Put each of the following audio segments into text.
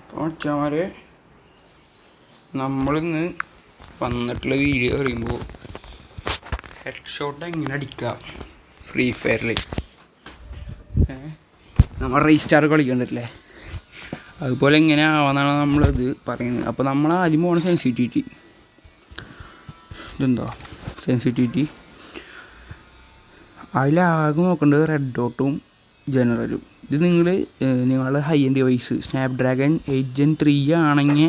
അപ്പോൾ മച്ചാമാരെ, നമ്മളിന്ന് വന്നിട്ടുള്ള വീഡിയോ പറയുമ്പോൾ ഹെഡ് ഷോട്ട് എങ്ങനെ അടിക്കാം ഫ്രീ ഫയറിൽ. നമ്മൾ റീസ്റ്റാർ കളിക്കണ്ടല്ലേ, അതുപോലെ എങ്ങനെ ആവാന്നാണ് നമ്മളിത് പറയുന്നത്. അപ്പോൾ നമ്മൾ ആദ്യം പോകണം സെൻസിറ്റിവിറ്റി. ഇതെന്താ സെൻസിറ്റിവിറ്റി? അതിലാകെ നോക്കേണ്ടത് റെഡ് ഡോട്ടും ജനറലും. ഇത് നിങ്ങളുടെ high end device Snapdragon 8 Gen 3 ആണെങ്കിൽ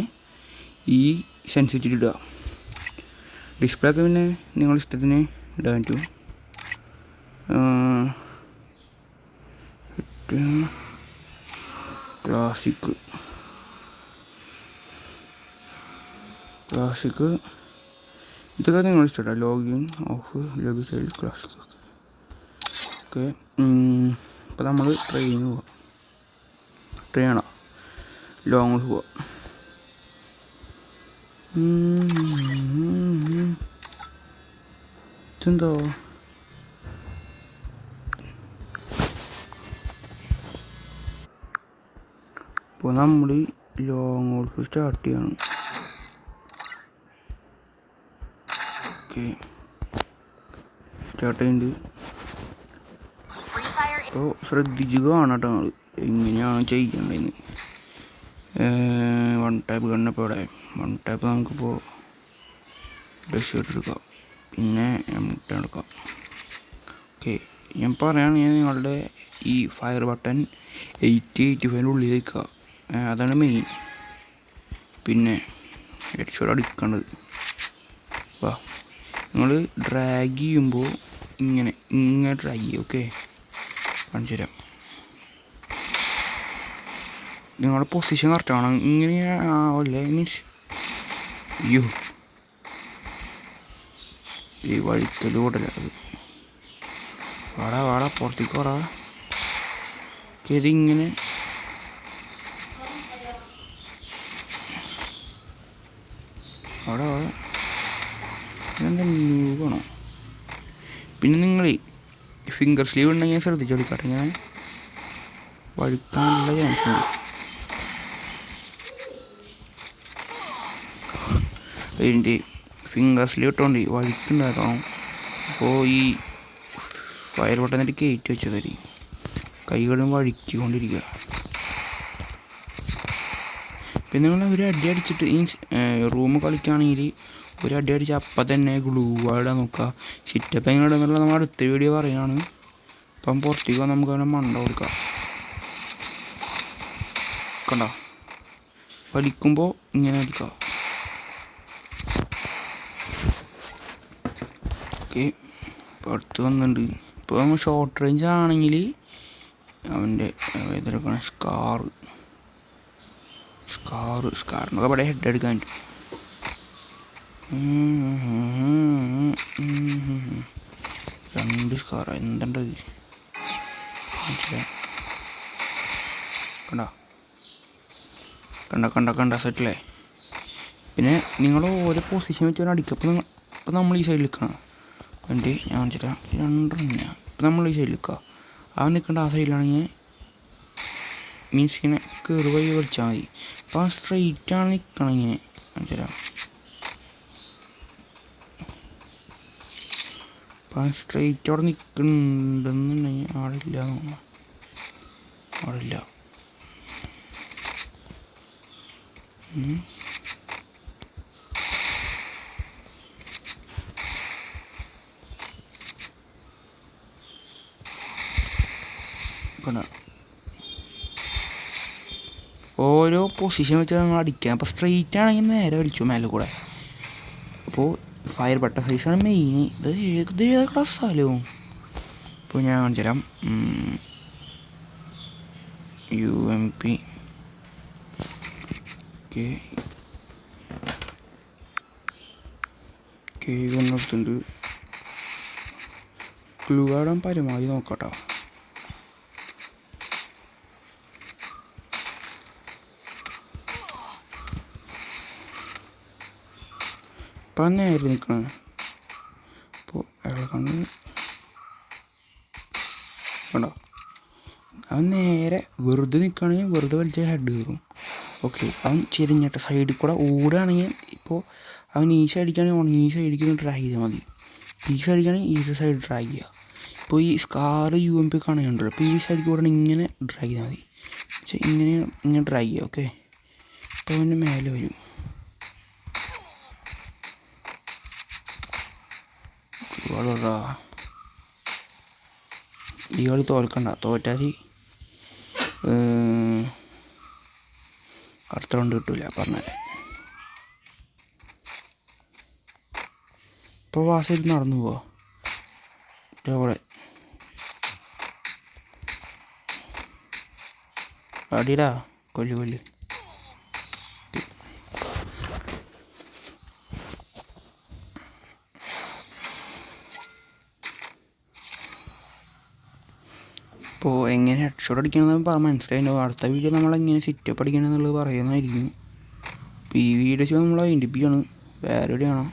ഈ സെൻസിറ്റിവിറ്റി ഇടുക. ഡിസ്പ്ലേ ഒക്കെ പിന്നെ നിങ്ങളുടെ ഇഷ്ടത്തിന് ഇടാൻ പറ്റും. ക്ലാസിക് ഇതൊക്കെ നിങ്ങളുടെ ഇഷ്ടമാണ്. Login of lobby side classic okay. അപ്പോൾ നമ്മൾ ട്രെയിന് പോവാം. ട്രെയിനാണോ ലോങ് പോവാം. ഇതെന്തോ ഇപ്പോൾ നമ്മൾ ലോങ് ഓൾഫ് സ്റ്റാർട്ട് ചെയ്യണം. ഓക്കെ, സ്റ്റാർട്ട് ചെയ്യുന്നുണ്ട്. അപ്പോൾ ശ്രദ്ധിച്ച് കാണട്ടോ ഞങ്ങൾ എങ്ങനെയാണ് ചെയ്യേണ്ടതെന്ന്. 1 ടാപ്പ് കണ്ടപ്പോൾ ഇവിടെ 1 ടാപ്പ് നമുക്കിപ്പോൾ ഡെസേർട്ട് എടുക്കാം, പിന്നെ മുട്ട എടുക്കാം. ഓക്കെ, ഞാൻ പറയുകയാണെങ്കിൽ നിങ്ങളുടെ ഈ ഫയർ ബട്ടൺ 80-85 ഉള്ളിൽ വയ്ക്കുക, അതാണ് മെയിൻ. പിന്നെ ഹെഡ് ഷോട്ട് അടിക്കേണ്ടത് വാ, നിങ്ങൾ ഡ്രാഗ് ചെയ്യുമ്പോൾ ഇങ്ങനെ ഡ്രാഗ് ചെയ്യും. ഓക്കെ, കാണിച്ചു തരാം. നിങ്ങളുടെ പൊസിഷൻ കറക്റ്റ് ആവണം. ഇങ്ങനെ ആവല്ലേ, മീൻസ് അയ്യോ ഈ വഴിക്കലൂടല്ല അത്. വാടാ പുറത്തേക്ക് വാടാ. ഇതിങ്ങനെ വാടാ ഇതെന്താ ന്യൂവാണോ? പിന്നെ നിങ്ങൾ ഫിംഗർ സ്ലീവ് ഉണ്ടെങ്കിൽ ശ്രദ്ധിച്ചു കൊടുക്കട്ടെ, ഇങ്ങനെ വഴുക്കാനുള്ള ചാൻസ് ഉണ്ട്. അതിൻ്റെ ഫിംഗർ സ്ലീവ് ഇട്ടുകൊണ്ട് വഴുക്കുണ്ടാക്കണം. അപ്പോൾ ഈ ഫയർ ബട്ടൺ എന്നിട്ട് കയറ്റി വെച്ചതരി കൈകളും വഴുക്കിക്കൊണ്ടിരിക്കുക. പിന്നെ നിങ്ങൾ ഒരു അടി അടിച്ചിട്ട് ഈ റൂം കളിക്കുകയാണെങ്കിൽ ഒരു അടി അടിച്ച് അപ്പം തന്നെ ഗ്ലൂ വാടാൻ നോക്കുക. സിറ്റപ്പ് എങ്ങനെ ഇടുന്നുള്ള നമ്മൾ അടുത്ത വീഡിയോ പറയുകയാണ്. അപ്പം പുറത്തേക്ക് വന്ന് നമുക്ക് അവനെ മണ്ട കൊടുക്കാം. കണ്ടോ, വലിക്കുമ്പോൾ ഇങ്ങനെ വലിക്കുക. ഓക്കെ, ഇപ്പോൾ അടുത്ത് വന്നിട്ടുണ്ട്. ഇപ്പോൾ നമ്മൾ ഷോർട്ട് റേഞ്ച് ആണെങ്കിൽ അവൻ്റെ എതിർക്കണം സ്കാറിനൊക്കെ ഇവിടെ ഹെഡ് എടുക്കാൻ പറ്റും. 2 സ്കാർ എന്തുണ്ട് കണ്ട സെറ്റല്ലേ. പിന്നെ നിങ്ങൾ ഓരോ പൊസിഷൻ വെച്ച് അടിക്കുക. ഇപ്പോൾ നമ്മൾ ഈ സൈഡിൽ നിൽക്കണം. എന്നിട്ട് ഞാൻ വെച്ചിട്ടാ 2 ഇപ്പം നമ്മൾ ഈ സൈഡിൽ നിൽക്കുക. അവൻ നിൽക്കേണ്ട ആ സൈഡിലാണെങ്കിൽ മീൻസ് ഇങ്ങനെ കയറി വഴി വലിച്ചാൽ മതി. അപ്പോൾ ആ സ്ട്രെയിറ്റാണ് നിൽക്കണമെങ്കിൽ വെച്ചാൽ അപ്പം സ്ട്രെയിറ്റ് അവിടെ നിൽക്കുന്നുണ്ടെന്നുണ്ടെങ്കിൽ ആളില്ല. ഓരോ പൊസിഷൻ വെച്ച് നമ്മൾ അടിക്കാം. അപ്പോൾ സ്ട്രെയിറ്റ് ആണെങ്കിൽ നേരെ വലിച്ചു മേലെ കൂടെ. അപ്പോൾ ഫയർ ബട്ടൺ സൈസാണ് മെയിൻ. ഇത് ഏതാ ക്ലാസ്സാലോ? ഇപ്പോൾ ഞാൻ കാണിച്ചു തരാം. UMP കൊന്നെടുത്തുണ്ട്. ക്ലൂ ആടാൻ പരമാവധി നോക്കട്ടോ. അപ്പം നേരെ നിൽക്കണം. അപ്പോൾ അയാളെ കണ്ടോ, അവൻ നേരെ വെറുതെ നിൽക്കുകയാണെങ്കിൽ വെറുതെ വലിച്ച ഹെഡ് കയറും. ഓക്കെ, അവൻ ചെരിഞ്ഞിട്ട് സൈഡിൽ കൂടെ ഓടുകയാണെങ്കിൽ ഇപ്പോൾ അവൻ ഈ സൈഡിലേക്കാണെങ്കിൽ ഓൺ ഈ സൈഡിലേക്ക് ഡ്രാഗ് ചെയ്താൽ മതി. ഈ സൈഡിലേക്കാണെങ്കിൽ ഈ സൈഡ് ഡ്രാഗ് ചെയ്യുക. ഇപ്പോൾ ഈ സ്കാർ UMP കാണുന്നുണ്ടല്ലോ, അപ്പോൾ ഈ സൈഡിൽ കൂടെ ഇങ്ങനെ ഡ്രാഗ് ചെയ്താൽ മതി. പക്ഷേ ഇങ്ങനെ ഡ്രാഗ് ചെയ്യുക. ഓക്കെ, അപ്പോൾ അവൻ്റെ മേലെ വരും. ഈ കളി തോൽക്കണ്ട, തോറ്റാൽ അടുത്ത റൗണ്ട് കിട്ടില്ല പറഞ്ഞാൽ. ഇപ്പോൾ വാസയിൽ നടന്നു പോവാ അവിടെ അടിടാ കൊല്ല്. ഇപ്പോൾ എങ്ങനെ ഹെഡ് ഷോട്ട് അടിക്കണമെന്ന് മനസ്സിലായിട്ടുണ്ടാവും. അടുത്ത വീഡിയോ നമ്മളെങ്ങനെ സിറ്റപ്പ് അടിക്കണമെന്നുള്ളത് പറയുന്നതായിരിക്കും. ഇപ്പോൾ ഈ വീഡിയോ നമ്മൾ വൈൻഡിപ്പിക്കണം. വേറെ എവിടെയാണോ